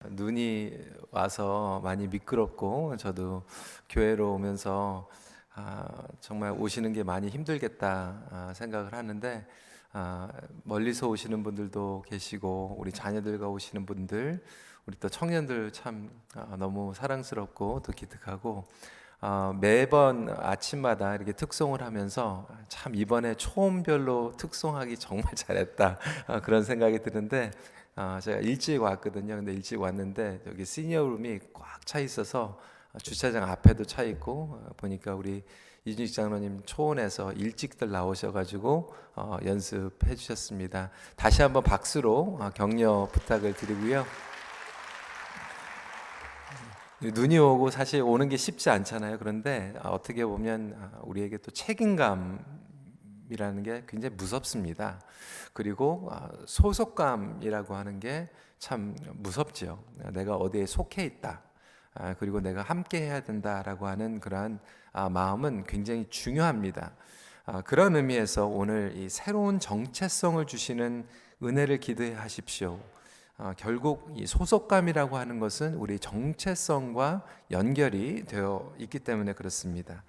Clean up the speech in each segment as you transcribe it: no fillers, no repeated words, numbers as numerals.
눈이 와서 많이 미끄럽고 저도 교회로 오면서 정말 오시는 게 많이 힘들겠다 생각을 하는데 멀리서 오시는 분들도 계시고 우리 자녀들과 오시는 분들 우리 또 청년들 참 너무 사랑스럽고 또 기특하고 매번 아침마다 이렇게 특송을 하면서 참 이번에 초음별로 특송하기 정말 잘했다 그런 생각이 드는데 제가 일찍 왔거든요. 근데 일찍 왔는데 여기 시니어룸이 꽉 차 있어서 주차장 앞에도 차 있고 보니까 우리 이준익 장로님 초원에서 일찍들 나오셔가지고 연습해 주셨습니다. 다시 한번 박수로 격려 부탁을 드리고요. 눈이 오고 사실 오는 게 쉽지 않잖아요. 그런데 어떻게 보면 우리에게 또 책임감이라는 게 굉장히 무섭습니다. 그리고 소속감이라고 하는 게 참 무섭죠. 내가 어디에 속해 있다. 그리고 내가 함께 해야 된다라고 하는 그러한 마음은 굉장히 중요합니다. 그런 의미에서 오늘 이 새로운 정체성을 주시는 은혜를 기대하십시오. 결국 이 소속감이라고 하는 것은 우리 정체성과 연결이 되어 있기 때문에 그렇습니다.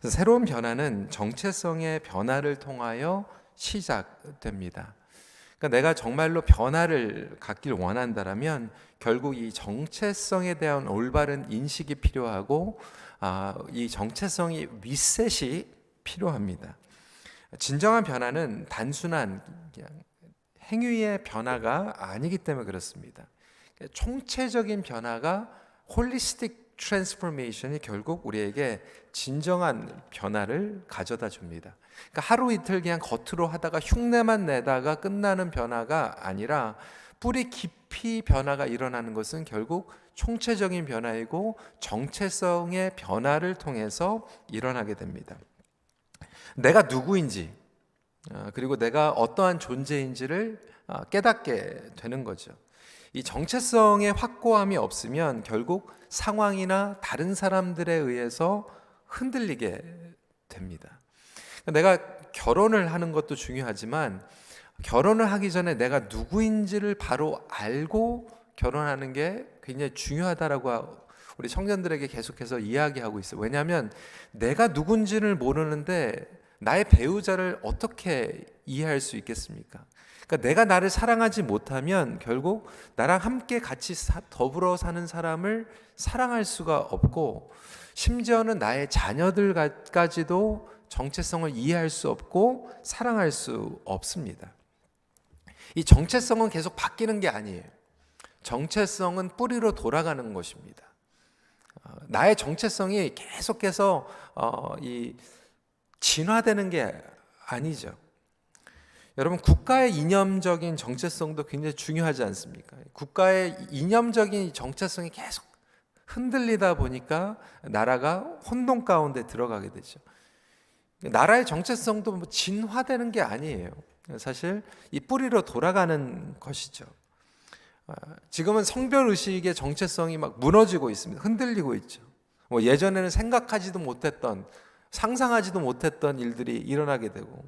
그래서 새로운 변화는 정체성의 변화를 통하여 시작됩니다. 그러니까 내가 정말로 변화를 갖길 원한다라면 결국 이 정체성에 대한 올바른 인식이 필요하고 이 정체성이 리셋이 필요합니다. 진정한 변화는 단순한 그냥 행위의 변화가 아니기 때문에 그렇습니다. 총체적인 변화가 홀리스틱 트랜스포메이션이 결국 우리에게 진정한 변화를 가져다 줍니다. 그러니까 하루 이틀 그냥 겉으로 하다가 흉내만 내다가 끝나는 변화가 아니라 뿌리 깊이 변화가 일어나는 것은 결국 총체적인 변화이고 정체성의 변화를 통해서 일어나게 됩니다. 내가 누구인지 그리고 내가 어떠한 존재인지를 깨닫게 되는 거죠. 이 정체성의 확고함이 없으면 결국 상황이나 다른 사람들에 의해서 흔들리게 됩니다. 내가 결혼을 하는 것도 중요하지만 결혼을 하기 전에 내가 누구인지를 바로 알고 결혼하는 게 굉장히 중요하다라고 우리 청년들에게 계속해서 이야기하고 있어요. 왜냐하면 내가 누군지를 모르는데 나의 배우자를 어떻게 이해할 수 있겠습니까? 그러니까 내가 나를 사랑하지 못하면 결국 나랑 함께 같이 더불어 사는 사람을 사랑할 수가 없고 심지어는 나의 자녀들까지도 정체성을 이해할 수 없고 사랑할 수 없습니다. 이 정체성은 계속 바뀌는 게 아니에요. 정체성은 뿌리로 돌아가는 것입니다. 나의 정체성이 계속해서 진화되는 게 아니죠. 여러분, 국가의 이념적인 정체성도 굉장히 중요하지 않습니까? 국가의 이념적인 정체성이 계속 흔들리다 보니까 나라가 혼돈 가운데 들어가게 되죠. 나라의 정체성도 진화되는 게 아니에요. 사실 이 뿌리로 돌아가는 것이죠. 지금은 성별 의식의 정체성이 막 무너지고 있습니다. 흔들리고 있죠. 예전에는 생각하지도 못했던 상상하지도 못했던 일들이 일어나게 되고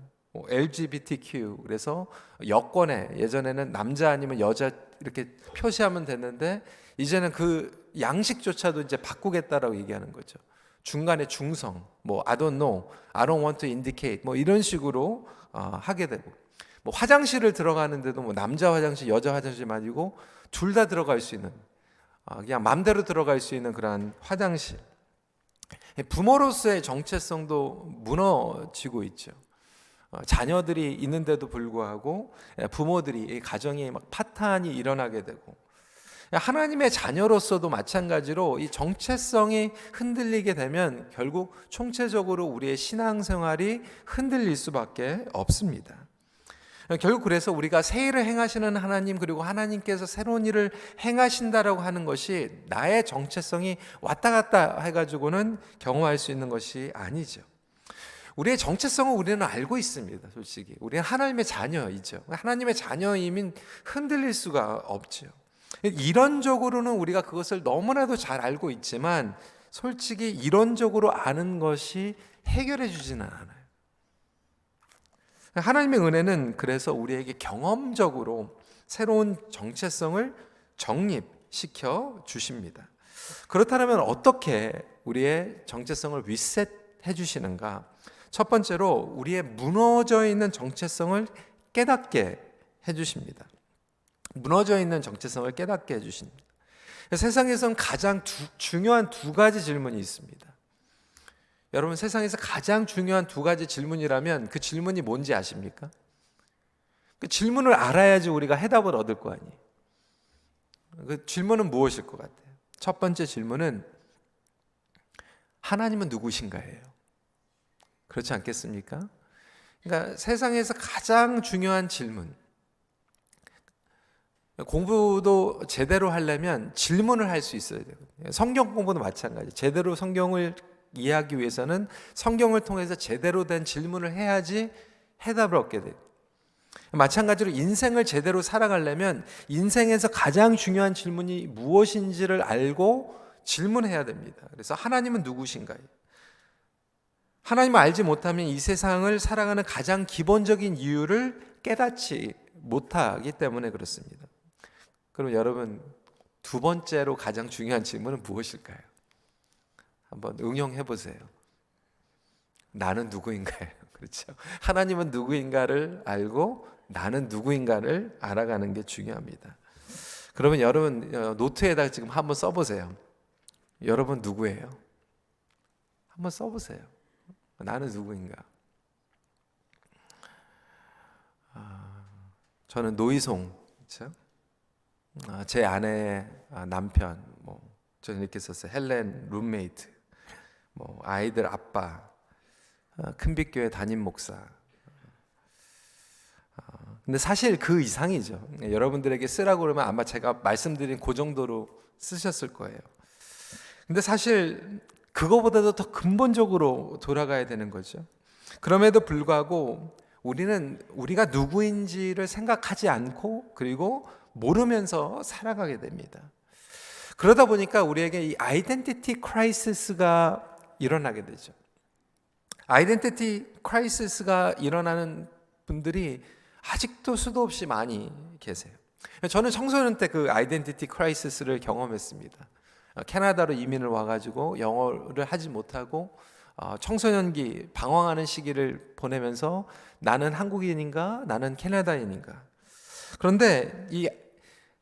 LGBTQ 그래서 여권에 예전에는 남자 아니면 여자 이렇게 표시하면 됐는데 이제는 그 양식조차도 이제 바꾸겠다라고 얘기하는 거죠. 중간에 중성, I don't know, I don't want to indicate, 이런 식으로 하게 되고, 화장실을 들어가는데도 남자 화장실, 여자 화장실 아니고 둘 다 들어갈 수 있는, 그냥 마음대로 들어갈 수 있는 그런 화장실. 부모로서의 정체성도 무너지고 있죠. 자녀들이 있는데도 불구하고 부모들이 가정에 막 파탄이 일어나게 되고. 하나님의 자녀로서도 마찬가지로 이 정체성이 흔들리게 되면 결국 총체적으로 우리의 신앙생활이 흔들릴 수밖에 없습니다. 결국 그래서 우리가 새 일을 행하시는 하나님 그리고 하나님께서 새로운 일을 행하신다라고 하는 것이 나의 정체성이 왔다 갔다 해가지고는 경험할 수 있는 것이 아니죠. 우리의 정체성을 우리는 알고 있습니다. 솔직히 우리는 하나님의 자녀이죠. 하나님의 자녀이면 흔들릴 수가 없죠. 이론적으로는 우리가 그것을 너무나도 잘 알고 있지만 솔직히 이론적으로 아는 것이 해결해 주지는 않아요. 하나님의 은혜는 그래서 우리에게 경험적으로 새로운 정체성을 정립, 시켜 주십니다. 그렇다면 어떻게 우리의 정체성을 리셋해 주시는가? 첫 번째로 우리의 무너져 있는 정체성을 깨닫게 해 주십니다. 무너져 있는 정체성을 깨닫게 해 주십니다. 세상에선 가장 중요한 두 가지 질문이 있습니다. 여러분, 세상에서 가장 중요한 두 가지 질문이라면 그 질문이 뭔지 아십니까? 그 질문을 알아야지 우리가 해답을 얻을 거 아니에요. 그 질문은 무엇일 것 같아요? 첫 번째 질문은 하나님은 누구신가예요. 그렇지 않겠습니까? 그러니까 세상에서 가장 중요한 질문, 공부도 제대로 하려면 질문을 할 수 있어야 되거든요. 성경 공부도 마찬가지. 제대로 성경을 이해하기 위해서는 성경을 통해서 제대로 된 질문을 해야지 해답을 얻게 돼요. 마찬가지로 인생을 제대로 살아가려면 인생에서 가장 중요한 질문이 무엇인지를 알고 질문해야 됩니다. 그래서 하나님은 누구신가요? 하나님을 알지 못하면 이 세상을 살아가는 가장 기본적인 이유를 깨닫지 못하기 때문에 그렇습니다. 그럼 여러분, 두 번째로 가장 중요한 질문은 무엇일까요? 한번 응용해 보세요. 나는 누구인가요? 그렇죠. 하나님은 누구인가를 알고 나는 누구인가를 알아가는 게 중요합니다. 그러면 여러분 노트에다가 지금 한번 써보세요. 여러분 누구예요? 한번 써보세요. 나는 누구인가? 저는 노이송, 그렇죠? 제 아내의 남편, 저는 이렇게 썼어요. 헬렌 룸메이트, 아이들 아빠, 큰빛교회 담임 목사. 근데 사실 그 이상이죠. 여러분들에게 쓰라고 그러면 아마 제가 말씀드린 그 정도로 쓰셨을 거예요. 근데 사실 그거보다도 더 근본적으로 돌아가야 되는 거죠. 그럼에도 불구하고 우리는 우리가 누구인지를 생각하지 않고 그리고 모르면서 살아가게 됩니다. 그러다 보니까 우리에게 이 아이덴티티 크라이시스가 일어나게 되죠. 아이덴티티 크라이시스가 일어나는 분들이 아직도 수도 없이 많이 계세요. 저는 청소년 때 그 아이덴티티 크라이시스를 경험했습니다. 캐나다로 이민을 와가지고 영어를 하지 못하고 청소년기 방황하는 시기를 보내면서 나는 한국인인가 나는 캐나다인인가. 그런데 이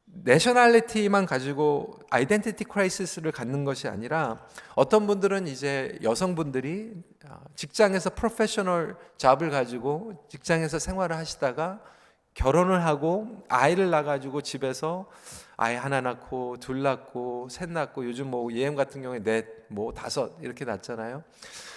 내셔널리티만 가지고 아이덴티티 크라이시스를 갖는 것이 아니라 어떤 분들은 이제 여성분들이 직장에서 프로페셔널 잡을 가지고 직장에서 생활을 하시다가 결혼을 하고 아이를 낳아가지고 집에서 아이 하나 낳고 둘 낳고 셋 낳고 요즘 EM 같은 경우에 넷, 다섯 이렇게 낳잖아요.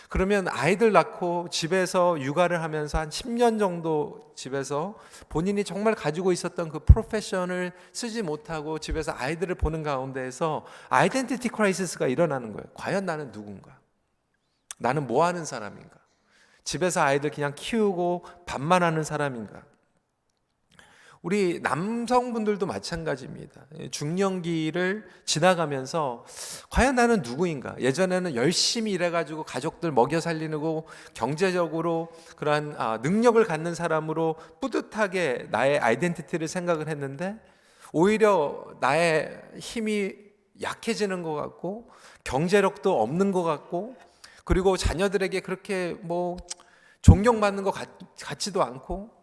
그러면 아이들 낳고 집에서 육아를 하면서 한 10년 정도 집에서 본인이 정말 가지고 있었던 그 프로페션을 쓰지 못하고 집에서 아이들을 보는 가운데에서 아이덴티티 크라이시스가 일어나는 거예요. 과연 나는 누군가? 나는 뭐 하는 사람인가? 집에서 아이들 그냥 키우고 밥만 하는 사람인가? 우리 남성분들도 마찬가지입니다. 중년기를 지나가면서 과연 나는 누구인가? 예전에는 열심히 일해가지고 가족들 먹여 살리고 경제적으로 그러한 능력을 갖는 사람으로 뿌듯하게 나의 아이덴티티를 생각을 했는데 오히려 나의 힘이 약해지는 것 같고 경제력도 없는 것 같고 그리고 자녀들에게 그렇게 존경받는 것 같지도 않고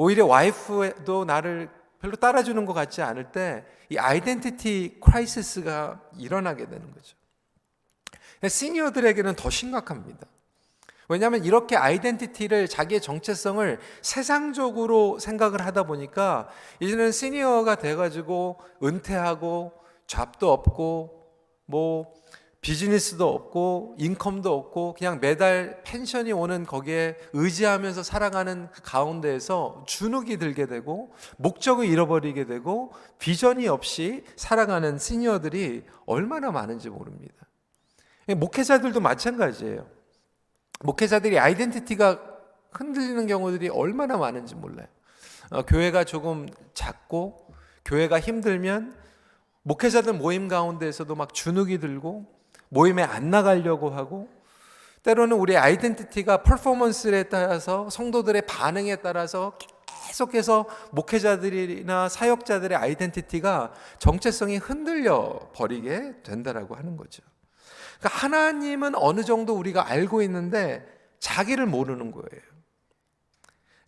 오히려 와이프도 나를 별로 따라주는 것 같지 않을 때 이 아이덴티티 크라이시스가 일어나게 되는 거죠. 시니어들에게는 더 심각합니다. 왜냐하면 이렇게 아이덴티티를 자기의 정체성을 세상적으로 생각을 하다 보니까 이제는 시니어가 돼가지고 은퇴하고 잡도 없고 비즈니스도 없고 인컴도 없고 그냥 매달 펜션이 오는 거기에 의지하면서 살아가는 가운데에서 주눅이 들게 되고 목적을 잃어버리게 되고 비전이 없이 살아가는 시니어들이 얼마나 많은지 모릅니다. 목회자들도 마찬가지예요. 목회자들이 아이덴티티가 흔들리는 경우들이 얼마나 많은지 몰라요. 교회가 조금 작고 교회가 힘들면 목회자들 모임 가운데에서도 막 주눅이 들고 모임에 안 나가려고 하고 때로는 우리 아이덴티티가 퍼포먼스에 따라서 성도들의 반응에 따라서 계속해서 목회자들이나 사역자들의 아이덴티티가 정체성이 흔들려 버리게 된다라고 하는 거죠. 그러니까 하나님은 어느 정도 우리가 알고 있는데 자기를 모르는 거예요.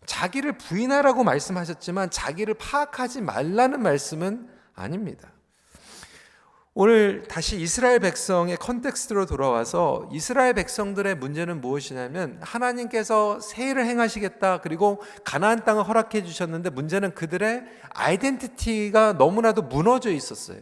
자기를 부인하라고 말씀하셨지만 자기를 파악하지 말라는 말씀은 아닙니다. 오늘 다시 이스라엘 백성의 컨텍스트로 돌아와서 이스라엘 백성들의 문제는 무엇이냐면 하나님께서 세일을 행하시겠다, 그리고 가나안 땅을 허락해 주셨는데 문제는 그들의 아이덴티티가 너무나도 무너져 있었어요.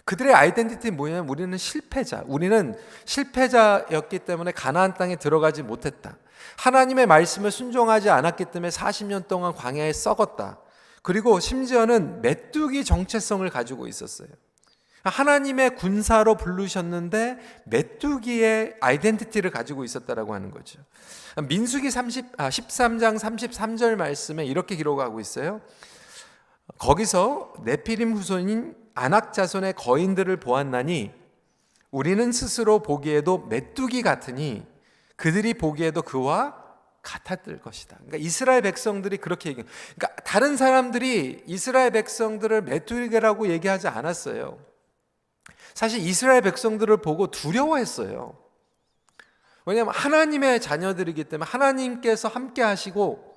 그들의 아이덴티티는 뭐냐면 우리는 실패자였기 때문에 가나안 땅에 들어가지 못했다. 하나님의 말씀을 순종하지 않았기 때문에 40년 동안 광야에 썩었다. 그리고 심지어는 메뚜기 정체성을 가지고 있었어요. 하나님의 군사로 부르셨는데 메뚜기의 아이덴티티를 가지고 있었다라고 하는 거죠. 민수기 13장 33절 말씀에 이렇게 기록하고 있어요. 거기서 네피림 후손인 아낙 자손의 거인들을 보았나니 우리는 스스로 보기에도 메뚜기 같으니 그들이 보기에도 그와 같았을 것이다. 그러니까 이스라엘 백성들이 그렇게 얘기해요. 그러니까 다른 사람들이 이스라엘 백성들을 메뚜기라고 얘기하지 않았어요. 사실 이스라엘 백성들을 보고 두려워했어요. 왜냐하면 하나님의 자녀들이기 때문에 하나님께서 함께 하시고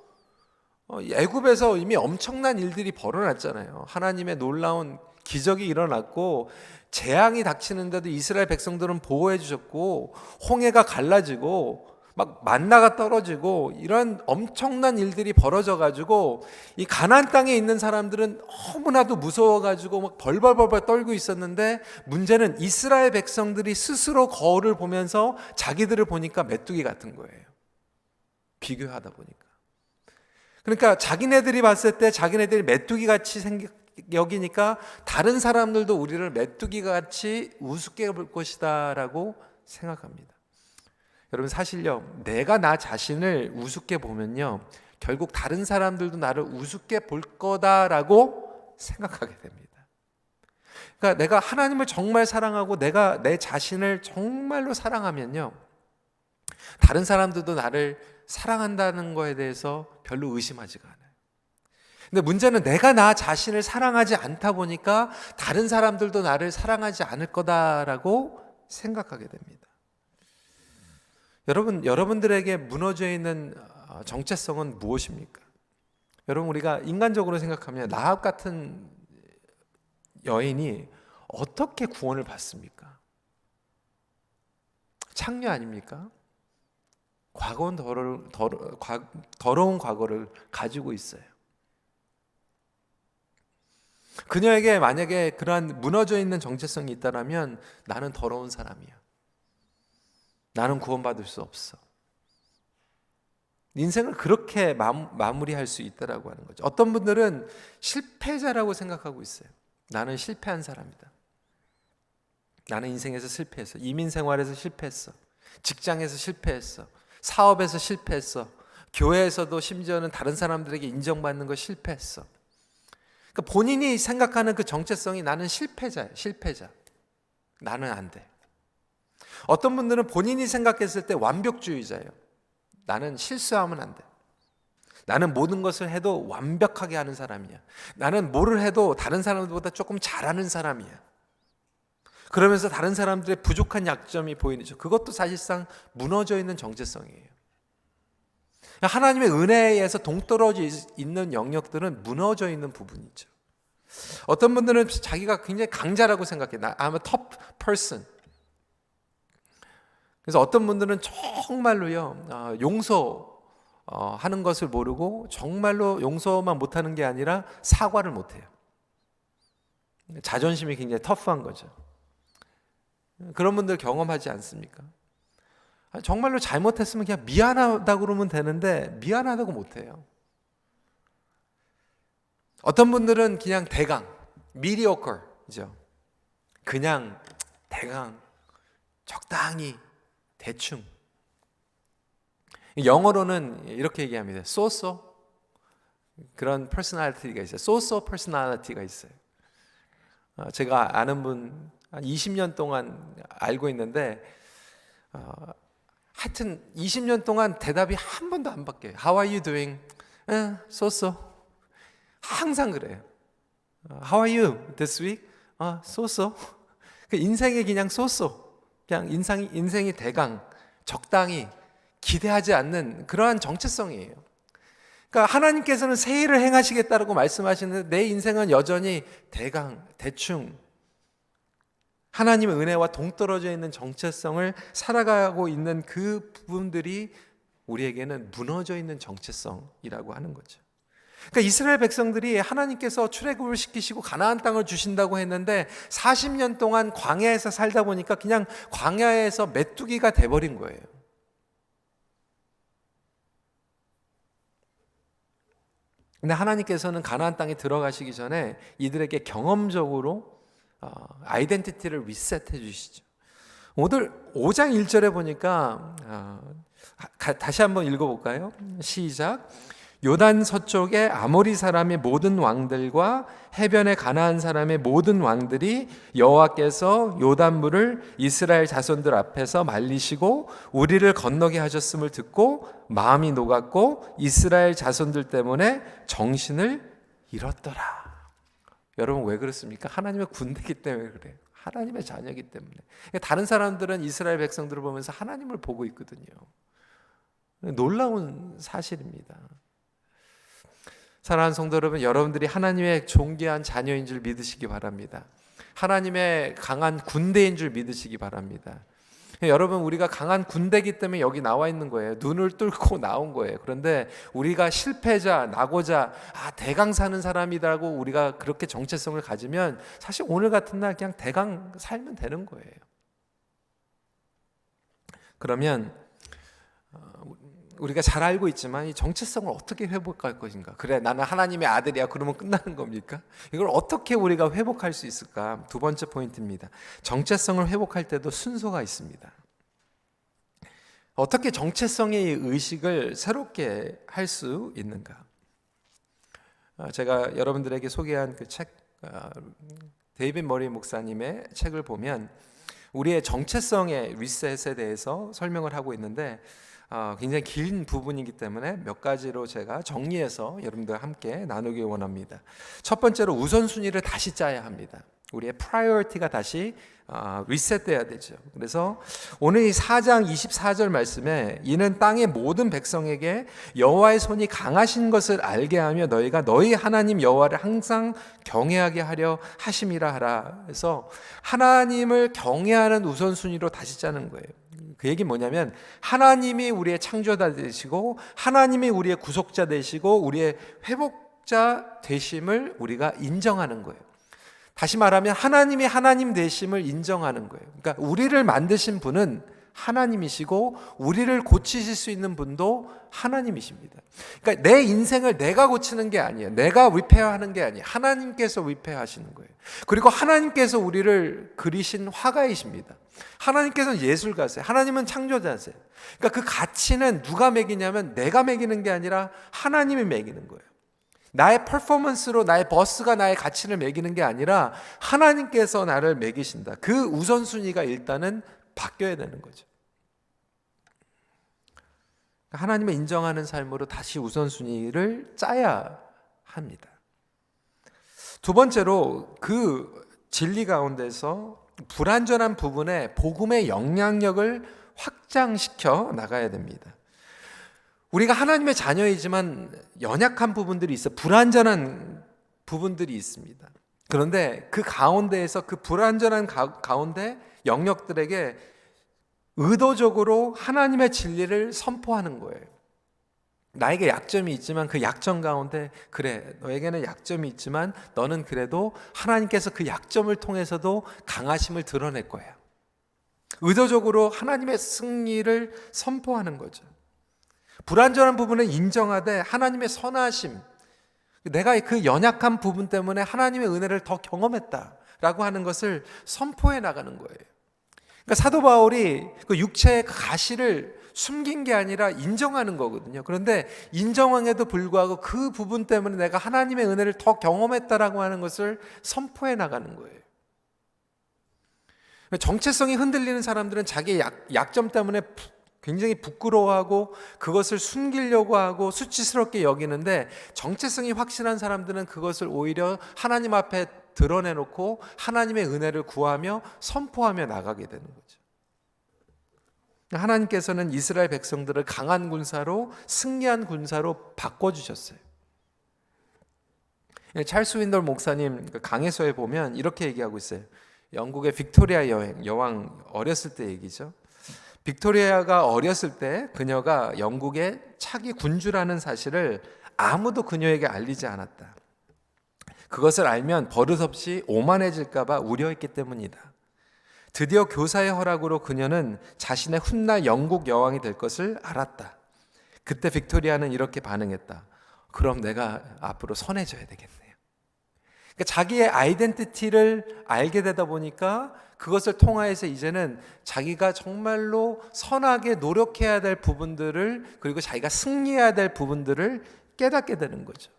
애굽에서 이미 엄청난 일들이 벌어났잖아요. 하나님의 놀라운 기적이 일어났고 재앙이 닥치는데도 이스라엘 백성들은 보호해 주셨고 홍해가 갈라지고 막 만나가 떨어지고 이런 엄청난 일들이 벌어져 가지고 이 가나안 땅에 있는 사람들은 너무나도 무서워 가지고 막 벌벌벌 떨고 있었는데 문제는 이스라엘 백성들이 스스로 거울을 보면서 자기들을 보니까 메뚜기 같은 거예요. 비교하다 보니까. 그러니까 자기네들이 봤을 때 자기네들이 메뚜기 같이 여기니까 다른 사람들도 우리를 메뚜기 같이 우습게 볼 것이다라고 생각합니다. 여러분, 사실요, 내가 나 자신을 우습게 보면요 결국 다른 사람들도 나를 우습게 볼 거다라고 생각하게 됩니다. 그러니까 내가 하나님을 정말 사랑하고 내가 내 자신을 정말로 사랑하면요 다른 사람들도 나를 사랑한다는 거에 대해서 별로 의심하지가 않아요. 근데 문제는 내가 나 자신을 사랑하지 않다 보니까 다른 사람들도 나를 사랑하지 않을 거다라고 생각하게 됩니다. 여러분들에게 무너져 있는 정체성은 무엇입니까? 여러분, 우리가 인간적으로 생각하면 라합 같은 여인이 어떻게 구원을 받습니까? 창녀 아닙니까? 더러운 과거를 가지고 있어요. 그녀에게 만약에 그러한 무너져 있는 정체성이 있다면 나는 더러운 사람이야. 나는 구원받을 수 없어. 인생을 그렇게 마무리할 수 있다라고 하는 거죠. 어떤 분들은 실패자라고 생각하고 있어요. 나는 실패한 사람이다. 나는 인생에서 실패했어. 이민 생활에서 실패했어. 직장에서 실패했어. 사업에서 실패했어. 교회에서도 심지어는 다른 사람들에게 인정받는 거 실패했어. 그러니까 본인이 생각하는 그 정체성이 나는 실패자예요. 실패자. 나는 안 돼. 어떤 분들은 본인이 생각했을 때 완벽주의자예요. 나는 실수하면 안 돼. 나는 모든 것을 해도 완벽하게 하는 사람이야. 나는 뭐를 해도 다른 사람들보다 조금 잘하는 사람이야. 그러면서 다른 사람들의 부족한 약점이 보이죠. 그것도 사실상 무너져 있는 정체성이에요. 하나님의 은혜에서 동떨어져 있는 영역들은 무너져 있는 부분이죠. 어떤 분들은 자기가 굉장히 강자라고 생각해. I'm a top person. 그래서 어떤 분들은 정말로요 용서하는 것을 모르고 정말로 용서만 못하는 게 아니라 사과를 못해요. 자존심이 굉장히 터프한 거죠. 그런 분들 경험하지 않습니까? 정말로 잘못했으면 그냥 미안하다고 그러면 되는데 미안하다고 못해요. 어떤 분들은 그냥 대강, mediocre죠. 그냥 대강, 적당히, 대충. 영어로는 이렇게 얘기합니다. so-so. 그런 퍼스널리티가 있어요. so-so 퍼스널리티가 있어요. 제가 아는 분 한 20년 동안 알고 있는데 하여튼 20년 동안 대답이 한 번도 안 바뀌어요. How are you doing? so. 항상 그래요. How are you this week? so. 그 인생이 그냥 so. 그냥 인생이 대강, 적당히 기대하지 않는 그러한 정체성이에요. 그러니까 하나님께서는 새 일을 행하시겠다라고 말씀하시는데 내 인생은 여전히 대강, 대충 하나님의 은혜와 동떨어져 있는 정체성을 살아가고 있는 그 부분들이 우리에게는 무너져 있는 정체성이라고 하는 거죠. 그러니까 이스라엘 백성들이 하나님께서 출애굽을 시키시고 가나안 땅을 주신다고 했는데 40년 동안 광야에서 살다 보니까 그냥 광야에서 메뚜기가 돼버린 거예요. 근데 하나님께서는 가나안 땅에 들어가시기 전에 이들에게 경험적으로 아이덴티티를 리셋해 주시죠. 오늘 5장 1절에 보니까 다시 한번 읽어볼까요? 시작. 요단 서쪽의 아모리 사람의 모든 왕들과 해변의 가나안 사람의 모든 왕들이 여호와께서 요단물을 이스라엘 자손들 앞에서 말리시고 우리를 건너게 하셨음을 듣고 마음이 녹았고 이스라엘 자손들 때문에 정신을 잃었더라. 여러분 왜 그렇습니까? 하나님의 군대이기 때문에 그래요. 하나님의 자녀이기 때문에. 다른 사람들은 이스라엘 백성들을 보면서 하나님을 보고 있거든요. 놀라운 사실입니다. 사랑하는 성도 여러분, 여러분들이 하나님의 존귀한 자녀인 줄 믿으시기 바랍니다. 하나님의 강한 군대인 줄 믿으시기 바랍니다. 여러분, 우리가 강한 군대이기 때문에 여기 나와 있는 거예요. 눈을 뚫고 나온 거예요. 그런데 우리가 실패자, 나고자, 대강 사는 사람이라고 우리가 그렇게 정체성을 가지면 사실 오늘 같은 날 그냥 대강 살면 되는 거예요. 그러면 우리가 잘 알고 있지만 이 정체성을 어떻게 회복할 것인가? 그래, 나는 하나님의 아들이야. 그러면 끝나는 겁니까? 이걸 어떻게 우리가 회복할 수 있을까? 두 번째 포인트입니다. 정체성을 회복할 때도 순서가 있습니다. 어떻게 정체성의 의식을 새롭게 할 수 있는가? 제가 여러분들에게 소개한 그 책, 데이빗 머리 목사님의 책을 보면 우리의 정체성의 리셋에 대해서 설명을 하고 있는데 굉장히 긴 부분이기 때문에 몇 가지로 제가 정리해서 여러분들과 함께 나누기 원합니다. 첫 번째로 우선순위를 다시 짜야 합니다. 우리의 프라이어리티가 다시 리셋돼야 되죠. 그래서 오늘 이 4장 24절 말씀에 이는 땅의 모든 백성에게 여호와의 손이 강하신 것을 알게 하며 너희가 너희 하나님 여호와를 항상 경외하게 하려 하심이라 하라. 그래서 하나님을 경외하는 우선순위로 다시 짜는 거예요. 그 얘기 뭐냐면 하나님이 우리의 창조자 되시고 하나님이 우리의 구속자 되시고 우리의 회복자 되심을 우리가 인정하는 거예요. 다시 말하면 하나님이 하나님 되심을 인정하는 거예요. 그러니까 우리를 만드신 분은 하나님이시고 우리를 고치실 수 있는 분도 하나님이십니다. 그러니까 내 인생을 내가 고치는 게 아니에요. 내가 리페어하는 게 아니에요. 하나님께서 리페어하시는 거예요. 그리고 하나님께서 우리를 그리신 화가이십니다. 하나님께서는 예술가세요. 하나님은 창조자세요. 그러니까 그 가치는 누가 매기냐면 내가 매기는 게 아니라 하나님이 매기는 거예요. 나의 퍼포먼스로 나의 버스가 나의 가치를 매기는 게 아니라 하나님께서 나를 매기신다. 그 우선순위가 일단은 바뀌어야 되는 거죠. 하나님을 인정하는 삶으로 다시 우선순위를 짜야 합니다. 두 번째로 그 진리 가운데서 불완전한 부분에 복음의 영향력을 확장시켜 나가야 됩니다. 우리가 하나님의 자녀이지만 연약한 부분들이 있어 불완전한 부분들이 있습니다. 그런데 그 가운데에서 그 불완전한 가운데 영역들에게 의도적으로 하나님의 진리를 선포하는 거예요. 나에게 약점이 있지만 그 약점 가운데 그래 너에게는 약점이 있지만 너는 그래도 하나님께서 그 약점을 통해서도 강하심을 드러낼 거야. 의도적으로 하나님의 승리를 선포하는 거죠. 불완전한 부분을 인정하되 하나님의 선하심, 내가 그 연약한 부분 때문에 하나님의 은혜를 더 경험했다라고 하는 것을 선포해 나가는 거예요. 그러니까 사도 바울이 그 육체의 가시를 숨긴 게 아니라 인정하는 거거든요. 그런데 인정함에도 불구하고 그 부분 때문에 내가 하나님의 은혜를 더 경험했다라고 하는 것을 선포해 나가는 거예요. 정체성이 흔들리는 사람들은 자기의 약점 때문에 굉장히 부끄러워하고 그것을 숨기려고 하고 수치스럽게 여기는데, 정체성이 확실한 사람들은 그것을 오히려 하나님 앞에 드러내놓고 하나님의 은혜를 구하며 선포하며 나가게 되는 거죠. 하나님께서는 이스라엘 백성들을 강한 군사로, 승리한 군사로 바꿔주셨어요. 찰스 윈돌 목사님 강해서에 보면 이렇게 얘기하고 있어요. 영국의 빅토리아 여왕 어렸을 때 얘기죠. 빅토리아가 어렸을 때 그녀가 영국의 차기 군주라는 사실을 아무도 그녀에게 알리지 않았다. 그것을 알면 버릇없이 오만해질까 봐 우려했기 때문이다. 드디어 교사의 허락으로 그녀는 자신의 훗날 영국 여왕이 될 것을 알았다. 그때 빅토리아는 이렇게 반응했다. 그럼 내가 앞으로 선해져야 되겠네요. 그러니까 자기의 아이덴티티를 알게 되다 보니까 그것을 통하여서 이제는 자기가 정말로 선하게 노력해야 될 부분들을, 그리고 자기가 승리해야 될 부분들을 깨닫게 되는 거죠.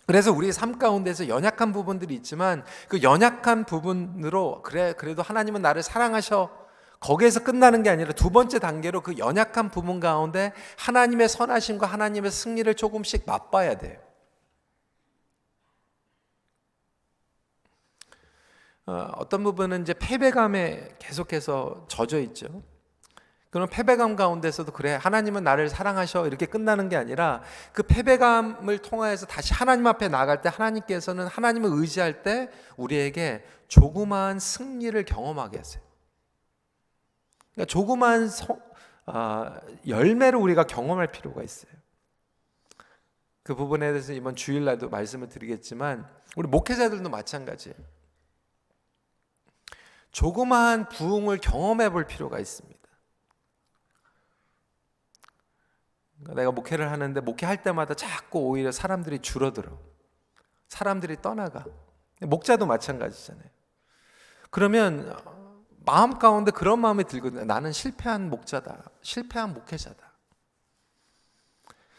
그래서 우리 삶 가운데서 연약한 부분들이 있지만 그 연약한 부분으로 그래도 하나님은 나를 사랑하셔, 거기에서 끝나는 게 아니라 두 번째 단계로 그 연약한 부분 가운데 하나님의 선하심과 하나님의 승리를 조금씩 맛봐야 돼요. 어떤 부분은 이제 패배감에 계속해서 젖어 있죠. 그런 패배감 가운데서도 그래, 하나님은 나를 사랑하셔, 이렇게 끝나는 게 아니라 그 패배감을 통해서 다시 하나님 앞에 나갈 때 하나님께서는 하나님을 의지할 때 우리에게 조그마한 승리를 경험하게 하세요. 그러니까 조그마한 열매를 우리가 경험할 필요가 있어요. 그 부분에 대해서 이번 주일날도 말씀을 드리겠지만 우리 목회자들도 마찬가지예요. 조그마한 부흥을 경험해 볼 필요가 있습니다. 내가 목회를 하는데 목회할 때마다 자꾸 오히려 사람들이 줄어들어. 사람들이 떠나가. 목자도 마찬가지잖아요. 그러면 마음 가운데 그런 마음이 들거든요. 나는 실패한 목자다. 실패한 목회자다.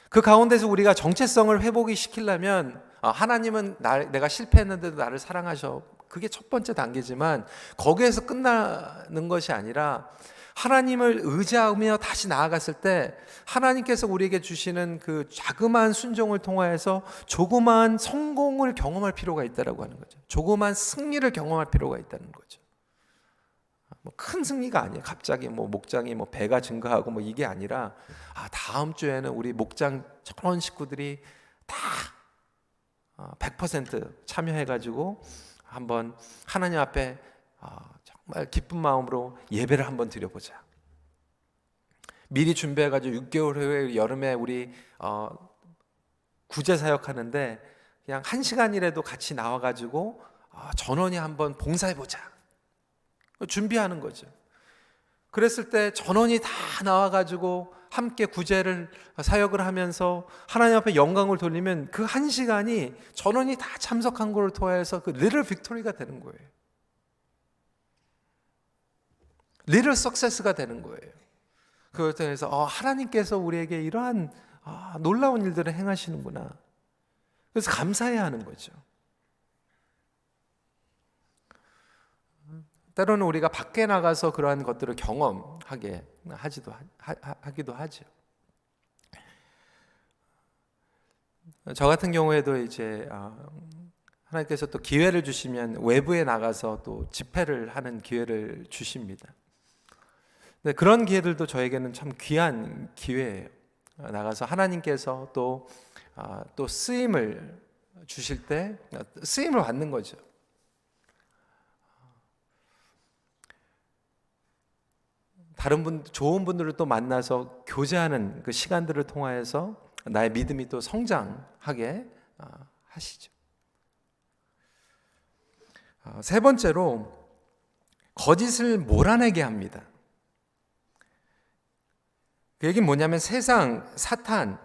그 가운데서 우리가 정체성을 회복이 시키려면 하나님은 내가 실패했는데도 나를 사랑하셔. 그게 첫 번째 단계지만 거기에서 끝나는 것이 아니라 하나님을 의지하며 다시 나아갔을 때 하나님께서 우리에게 주시는 그 자그마한 순종을 통하여서 조그마한 성공을 경험할 필요가 있다라고 하는 거죠. 조그마한 승리를 경험할 필요가 있다는 거죠. 큰 승리가 아니에요. 갑자기 목장이 배가 증가하고 이게 아니라 다음 주에는 우리 목장 전원 식구들이 다 100% 참여해가지고 한번 하나님 앞에 정말 기쁜 마음으로 예배를 한번 드려보자. 미리 준비해가지고 6개월 후에 여름에 우리 구제 사역하는데 그냥 1시간이라도 같이 나와가지고 전원이 한번 봉사해보자. 준비하는 거죠. 그랬을 때 전원이 다 나와가지고 함께 구제를 사역을 하면서 하나님 앞에 영광을 돌리면 그 1시간이 전원이 다 참석한 것을 통해서 그 리틀 빅토리가 되는 거예요. 리틀 석세스가 되는 거예요. 그걸 통해서 하나님께서 우리에게 이러한 놀라운 일들을 행하시는구나. 그래서 감사해야 하는 거죠. 때로는 우리가 밖에 나가서 그러한 것들을 경험하게 하기도 하죠. 저 같은 경우에도 이제 하나님께서 또 기회를 주시면 외부에 나가서 또 집회를 하는 기회를 주십니다. 근데 그런 기회들도 저에게는 참 귀한 기회예요. 나가서 하나님께서 또 쓰임을 주실 때 쓰임을 받는 거죠. 다른 좋은 분들을 또 만나서 교제하는 그 시간들을 통하여서 나의 믿음이 또 성장하게 하시죠. 세 번째로 거짓을 몰아내게 합니다. 그 얘기는 뭐냐면 세상, 사탄,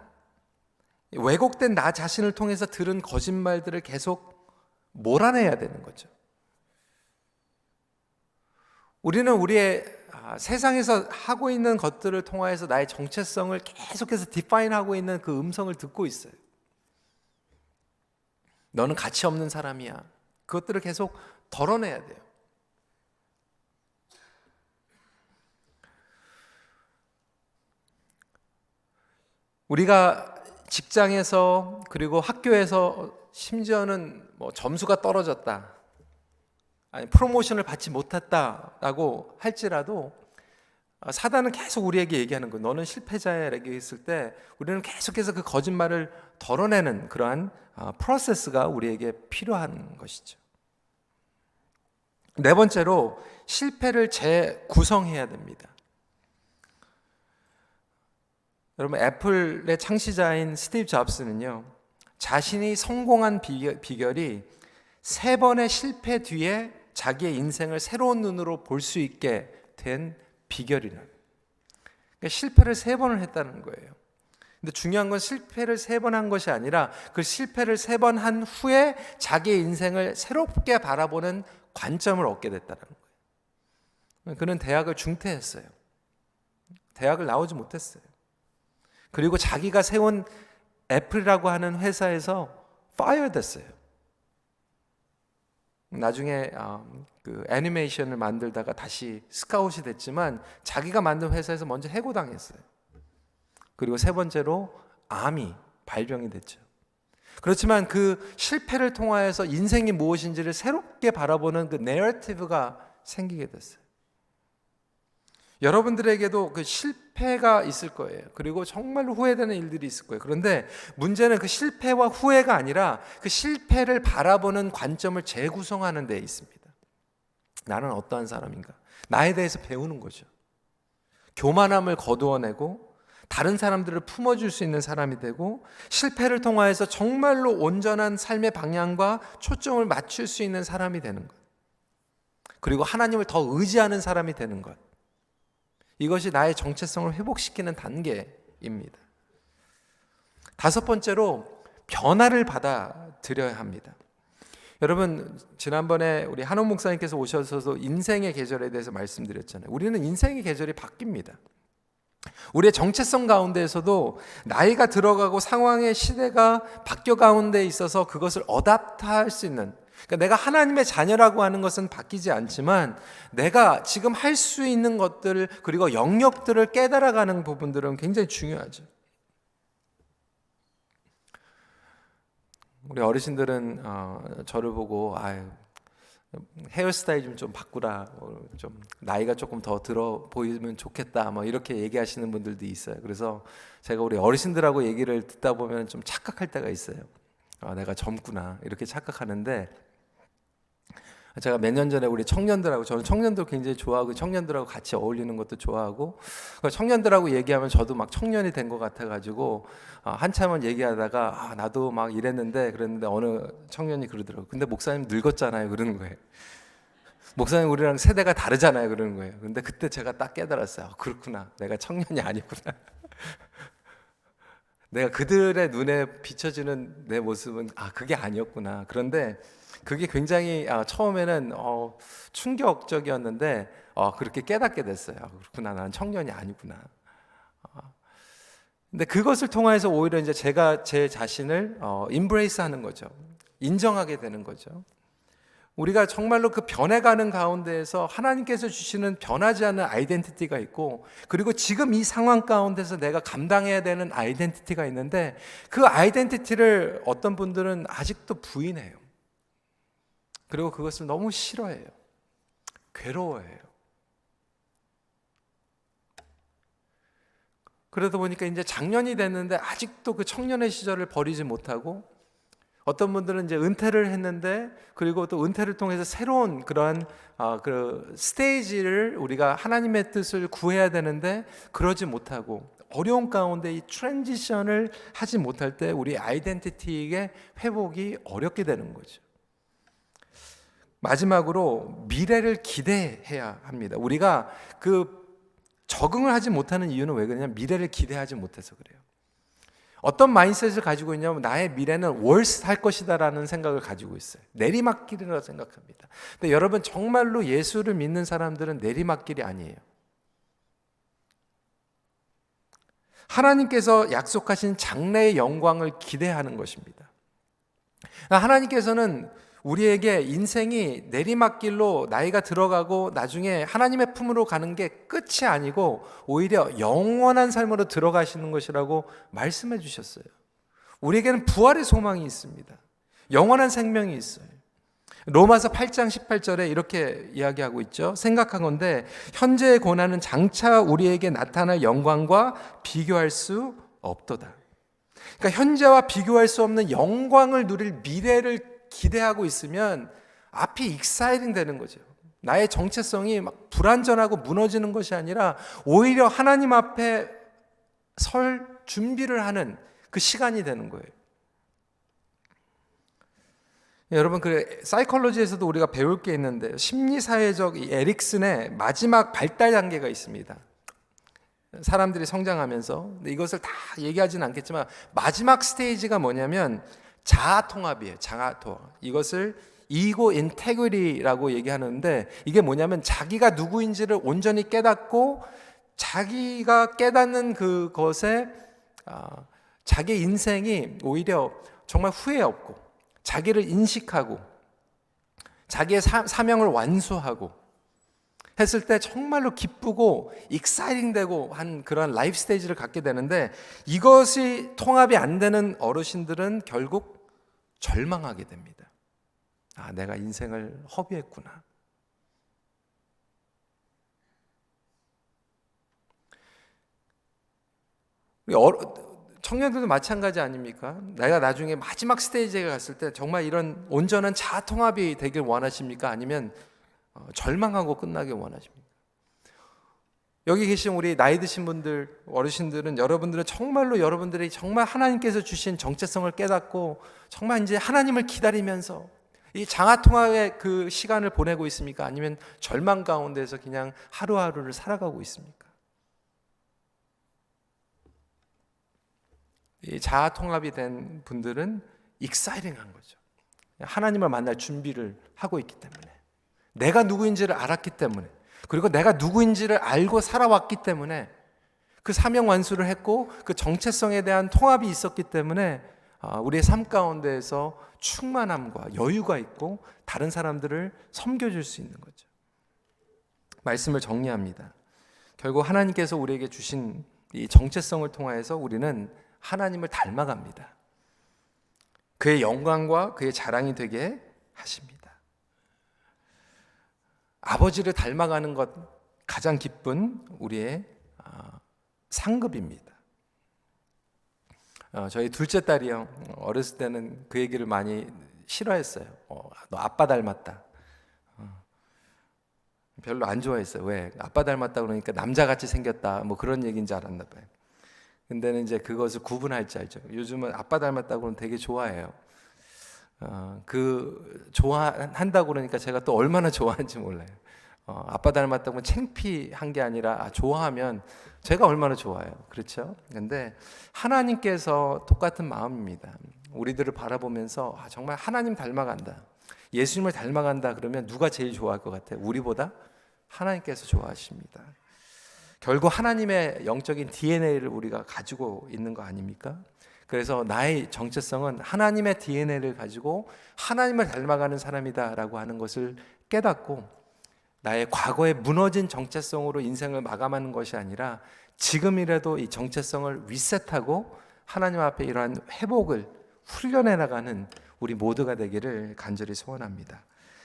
왜곡된 나 자신을 통해서 들은 거짓말들을 계속 몰아내야 되는 거죠. 우리는 우리의 세상에서 하고 있는 것들을 통하여서 나의 정체성을 계속해서 디파인하고 있는 그 음성을 듣고 있어요. 너는 가치 없는 사람이야. 그것들을 계속 덜어내야 돼요. 우리가 직장에서 그리고 학교에서 심지어는 뭐 점수가 떨어졌다, 아니 프로모션을 받지 못했다라고 할지라도 사단은 계속 우리에게 얘기하는 거예요. 너는 실패자야라고 했을 때 우리는 계속해서 그 거짓말을 덜어내는 그러한 프로세스가 우리에게 필요한 것이죠. 네 번째로 실패를 재구성해야 됩니다. 여러분, 애플의 창시자인 스티브 잡스는요, 자신이 성공한 비결이 3번의 실패 뒤에 자기의 인생을 새로운 눈으로 볼 수 있게 된 비결이라는, 그러니까 실패를 3번을 했다는 거예요. 근데 중요한 건 실패를 3번 한 것이 아니라 그 실패를 3번 한 후에 자기의 인생을 새롭게 바라보는 관점을 얻게 됐다는 거예요. 그는 대학을 중퇴했어요. 대학을 나오지 못했어요. 그리고 자기가 세운 애플이라고 하는 회사에서 파이어 됐어요. 나중에 그 애니메이션을 만들다가 다시 스카웃이 됐지만 자기가 만든 회사에서 먼저 해고당했어요. 그리고 세 번째로 암이 발병이 됐죠. 그렇지만 그 실패를 통하여서 인생이 무엇인지를 새롭게 바라보는 그 내러티브가 생기게 됐어요. 여러분들에게도 그 실패가 있을 거예요. 그리고 정말로 후회되는 일들이 있을 거예요. 그런데 문제는 그 실패와 후회가 아니라 그 실패를 바라보는 관점을 재구성하는 데 있습니다. 나는 어떠한 사람인가? 나에 대해서 배우는 거죠. 교만함을 거두어내고 다른 사람들을 품어줄 수 있는 사람이 되고 실패를 통하여서 정말로 온전한 삶의 방향과 초점을 맞출 수 있는 사람이 되는 것. 그리고 하나님을 더 의지하는 사람이 되는 것. 이것이 나의 정체성을 회복시키는 단계입니다. 5번째로 변화를 받아들여야 합니다. 여러분, 지난번에 우리 한옥 목사님께서 오셔서도 인생의 계절에 대해서 말씀드렸잖아요. 우리는 인생의 계절이 바뀝니다. 우리의 정체성 가운데에서도 나이가 들어가고 상황의 시대가 바뀌어 가운데 있어서 그것을 어답트할 수 있는, 그러니까 내가 하나님의 자녀라고 하는 것은 바뀌지 않지만 내가 지금 할 수 있는 것들 그리고 영역들을 깨달아가는 부분들은 굉장히 중요하죠. 우리 어르신들은 저를 보고 헤어스타일 좀 바꾸라, 좀 나이가 조금 더 들어 보이면 좋겠다, 뭐 이렇게 얘기하시는 분들도 있어요. 그래서 제가 우리 어르신들하고 얘기를 듣다 보면 좀 착각할 때가 있어요. 내가 젊구나 이렇게 착각하는데, 제가 몇 년 전에 우리 청년들하고, 저는 청년들 굉장히 좋아하고 청년들하고 같이 어울리는 것도 좋아하고 청년들하고 얘기하면 저도 막 청년이 된 것 같아가지고 한참을 얘기하다가 나도 막 그랬는데 어느 청년이 그러더라고요. 근데 목사님 늙었잖아요 그러는 거예요. 목사님 우리랑 세대가 다르잖아요 그러는 거예요. 근데 그때 제가 딱 깨달았어요. 그렇구나, 내가 청년이 아니구나. 내가 그들의 눈에 비춰지는 내 모습은 그게 아니었구나. 그런데 그게 굉장히 처음에는 충격적이었는데 그렇게 깨닫게 됐어요. 그렇구나, 나는 청년이 아니구나. 근데 그것을 통해서 오히려 이제 제가 제 자신을 임브레이스하는 거죠. 인정하게 되는 거죠. 우리가 정말로 그 변해가는 가운데에서 하나님께서 주시는 변하지 않는 아이덴티티가 있고, 그리고 지금 이 상황 가운데서 내가 감당해야 되는 아이덴티티가 있는데, 그 아이덴티티를 어떤 분들은 아직도 부인해요. 그리고 그것을 너무 싫어해요. 괴로워해요. 그러다 보니까 이제 장년이 됐는데 아직도 그 청년의 시절을 버리지 못하고, 어떤 분들은 이제 은퇴를 했는데, 그리고 또 은퇴를 통해서 새로운 그러한 그 스테이지를 우리가 하나님의 뜻을 구해야 되는데 그러지 못하고 어려운 가운데 이 트랜지션을 하지 못할 때 우리 아이덴티티의 회복이 어렵게 되는 거죠. 마지막으로 미래를 기대해야 합니다. 우리가 그 적응을 하지 못하는 이유는 왜 그러냐면 미래를 기대하지 못해서 그래요. 어떤 마인드셋을 가지고 있냐면 나의 미래는 worse 할 것이다 라는 생각을 가지고 있어요. 내리막길이라고 생각합니다. 근데 여러분, 정말로 예수를 믿는 사람들은 내리막길이 아니에요. 하나님께서 약속하신 장래의 영광을 기대하는 것입니다. 하나님께서는 우리에게 인생이 내리막길로 나이가 들어가고 나중에 하나님의 품으로 가는 게 끝이 아니고 오히려 영원한 삶으로 들어가시는 것이라고 말씀해 주셨어요. 우리에게는 부활의 소망이 있습니다. 영원한 생명이 있어요. 로마서 8장 18절에 이렇게 이야기하고 있죠. 생각하건대 현재의 고난은 장차 우리에게 나타날 영광과 비교할 수 없도다. 그러니까 현재와 비교할 수 없는 영광을 누릴 미래를 기대하고 있으면 앞이 익사이딩 되는 거죠. 나의 정체성이 막 불완전하고 무너지는 것이 아니라 오히려 하나님 앞에 설 준비를 하는 그 시간이 되는 거예요. 여러분, 사이콜로지에서도 우리가 배울 게 있는데 심리사회적 에릭슨의 마지막 발달 단계가 있습니다. 사람들이 성장하면서, 근데 이것을 다 얘기하지는 않겠지만 마지막 스테이지가 뭐냐면 자아통합이에요. 자아통합. 이것을 이고 인테그리라고 얘기하는데 이게 뭐냐면 자기가 누구인지를 온전히 깨닫고 자기가 깨닫는 그것에 자기 인생이 오히려 정말 후회 없고 자기를 인식하고 자기의 사명을 완수하고 했을 때 정말로 기쁘고 익사이팅 되고 한 그런 라이프 스테이지를 갖게 되는데 이것이 통합이 안 되는 어르신들은 결국 절망하게 됩니다. 아, 내가 인생을 허비했구나. 청년들도 마찬가지 아닙니까? 내가 나중에 마지막 스테이지에 갔을 때 정말 이런 온전한 자아통합이 되길 원하십니까? 아니면 절망하고 끝나길 원하십니까? 여기 계신 우리 나이 드신 분들, 어르신들은 여러분들은 정말로 여러분들이 정말 하나님께서 주신 정체성을 깨닫고 정말 이제 하나님을 기다리면서 이 장하통합의 그 시간을 보내고 있습니까? 아니면 절망 가운데서 그냥 하루하루를 살아가고 있습니까? 이 자아통합이 된 분들은 익사이팅한 거죠. 하나님을 만날 준비를 하고 있기 때문에, 내가 누구인지를 알았기 때문에, 그리고 내가 누구인지를 알고 살아왔기 때문에, 그 사명 완수를 했고 그 정체성에 대한 통합이 있었기 때문에 우리의 삶 가운데에서 충만함과 여유가 있고 다른 사람들을 섬겨줄 수 있는 거죠. 말씀을 정리합니다. 결국 하나님께서 우리에게 주신 이 정체성을 통하여서 우리는 하나님을 닮아갑니다. 그의 영광과 그의 자랑이 되게 하십니다. 아버지를 닮아가는 것 가장 기쁜 우리의 상급입니다. 저희 둘째 딸이요, 어렸을 때는 그 얘기를 많이 싫어했어요. 너 아빠 닮았다. 별로 안 좋아했어요. 왜? 아빠 닮았다 그러니까 남자같이 생겼다, 뭐 그런 얘기인 줄 알았나 봐요. 근데는 이제 그것을 구분할 줄 알죠. 요즘은 아빠 닮았다고는 되게 좋아해요. 좋아한다고 그러니까 제가 또 얼마나 좋아하는지 몰라요. 아빠 닮았다고 창피한 게 아니라 좋아하면 제가 얼마나 좋아요. 그렇죠? 근데 하나님께서 똑같은 마음입니다. 우리들을 바라보면서 정말 하나님 닮아간다, 예수님을 닮아간다 그러면 누가 제일 좋아할 것 같아요? 우리보다 하나님께서 좋아하십니다. 결국 하나님의 영적인 DNA를 우리가 가지고 있는 거 아닙니까? 그래서 나의 정체성은 하나님의 DNA를 가지고 하나님을 닮아가는 사람이다라고 하는 것을 깨닫고 나의 과거에 무너진 정체성으로 인생을 마감하는 것이 아니라 지금이라도 이 정체성을 리셋하고 하나님 앞에 이러한 회복을 훈련해 나가는 우리 모두가 되기를 간절히 소원합니다.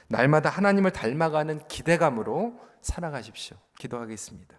날마다 하나님을 닮아가는 기대감으로 살아가십시오. 기도하겠습니다.